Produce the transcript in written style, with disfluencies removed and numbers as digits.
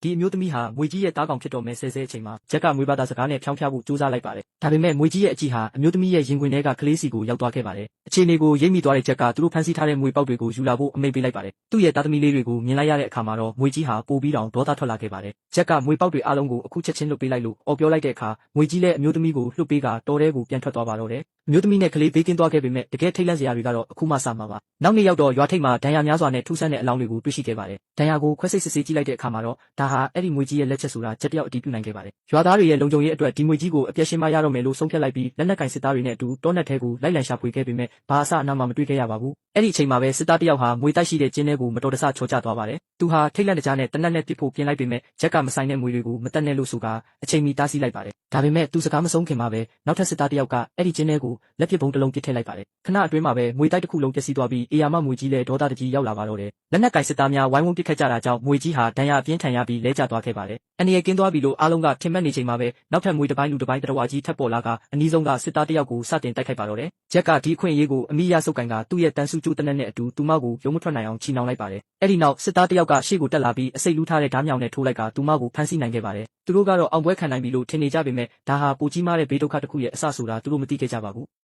ဒီအမျိုးသမီးဟာမွေကြီးရဲ့တားကောင်ဖြစ်တော်မယ်ဆဲအချိန်မှာဂျက်ကမွေဘာသာစကားနဲ့ဖြောင်းဖျားဖို့ကြိုးစားလိုက်ပါတယ်။ဒါပေမဲ့မွေကြီးရဲ့အကြည့်ဟာအမျိုးသမီးရဲ့ရင်ခွင်ထဲကကလေးစီကိုရောက်သွားခဲ့ပါတယ်။အခြေအနေကိုရိပ်မိသွားတဲ့ဂျက်ကသူတို့ဖမ်းဆီးထားတဲ့မွေပေါက်တွေကိုယူလာဖို့အမိန့်ပေးလိုက်ပါတယ်။သူ့ရဲ့သားသမီးလေးတွေကိုမြင်လိုက်ရတဲ့အခါမှာတော့မွေကြီးဟာပိုပြီးတောင်ဒေါသထွက်လာခဲ့ပါတယ်။ဂျက်ကမွေပေါက်တွေအားလုံးကိုအခုချက်ချင်းလွတ်ပေးလိုက်လို့အော်ပြောလိုက်တဲ့အခါမွေကြီးလည်းအမျိုးသမီးကိုလွတ်ပေးကတော်ထဲကိုပြန်ထွက်သွားပါတော့တယ်။အမျိုးသမီးနဲ့ကလေးဘေးကင်းသွားခဲ့ပေမဲ့တကယ်ထိတ်လန့်စရာတွေကတော့အခုမှစမှာပါ။နောက်နေ့ရောက်တော့ရွာထိပ်မှာဒဏ်ရာများစွာနဲ့ထူးဆန်းတဲ့အလောင်းတွေကိုတွေ့ရှိခဲ့ပါတယ်။ဒဏ်ရာကိုခွဲစိတ်စစ်ဆေးကြည့်လိုက်တဲ့အခါမှာတော့ဒါဟာအဲ့ဒီမွေကြီးရဲ့လက်ချက်ဆိုတာချက်တယောက်အတည်ပြုနိုင်ခဲ့ပါတယ်။ရွာသားတွေရဲ့လုံခြုံရေးအတွက်ဒီမွေကြီးကိုအပြည့်ရှင်းမရတော့မယ်လို့ဆုံးဖြတ်လိုက်ပြီးလက်နက်ကင်စစ်သားတွေနဲ့အတူတောနက်ထဲကိုလိုက်လံရှာဖွေခဲ့ပေမဲ့ဘာအစအနမှမတွေ့ခဲ့ရပါဘူး။အဲ့ဒီအချိန်မှာပဲစစ်သားတယောက်ဟာမွေတိုက်ရှိတဲ့ကျင်းထဲကိုမတော်တဆချော်ကျသွားပါတယ်။သူဟာထိတ်လန့်တကြားနဲ့တနက်နဲ့ပစ်ဖို့ပြင်လိုက်ပေမဲ့ဂျက်ကမဆိုင်တဲ့မွေတွေကိုမတက်နဲ့လို့ဆိုကအချိန်မီတားဆီးလိုက်ပါတယ်။ဒါပေမဲ့သူစကားမဆုံးခင်မှာပဲနောက်ထပ်စစ်သားတယောက်ကအဲ့ဒီကျင်းထဲကိုလက်ပစ်ဘုံတစ်လုံးပစ်ထည့်လိုက်ပါတယ်။ခဏအတွင်းမှာပဲမွေတိုက်တစ်ခုလုံးပျက်စီးသွားပြီးအေယာမမွေကြီးလည်းဒေါသတကြီးရောက်လာပါတော့တယ်။လက်နက်ကင်စစ်သားများဝိုင်းဝန်းပစ်ခတ်ကြတာကြောင့်မွေကြီးဟာဒဏ်ရာအပြင်းထန်ရပြီးလဲကျသွားခဲ့ပါတယ်။အန်ဒီရဲ့ကင်းသွားပြီလို့အားလုံးကထင်မှတ်နေချိန်မှာပဲနောက်ထပ်မွေတစ်ပိုင်းလူတစ်ပိုင်းတရဝါကြီးထပ်ပေါ်လာကအနည်းဆုံးကစစ်သားတယောက်ကိုစတင်တိုက်ခိုက်ပါတော့တယ်။ဂျက်ကဒီအခွင့်အရေးကိုအမိရဆုပ်ကန်ကသူ့ရဲ့တန်ဆူကျိုးတနက်နဲ့အတူသူမကိုရုံးမထွက်နိုင်အောင်ချီနှောင်လိုက်ပါတယ်။အဲ့ဒီနောက်စစ်သားတယောက်ကရှေ့ကိုတက်လာပြီးအစိတ်လူးထားတဲ့ဓားမြောင်နဲ့ထိုးလိုက်ကသူမကိုဖမ်းဆီးနိုင်ခဲ့ပါတယ်။သူတို့ကတော့အောင်ပွဲခံနိုင်ပြီလို့ထင်နေကြပေမဲ့ဒါဟာပူကြီးမားတဲ့ဘေးဒုက္ခတစ်ခုရဲ့အစဆိုတာသူတို့မသိခဲ့ကြပါဘူး။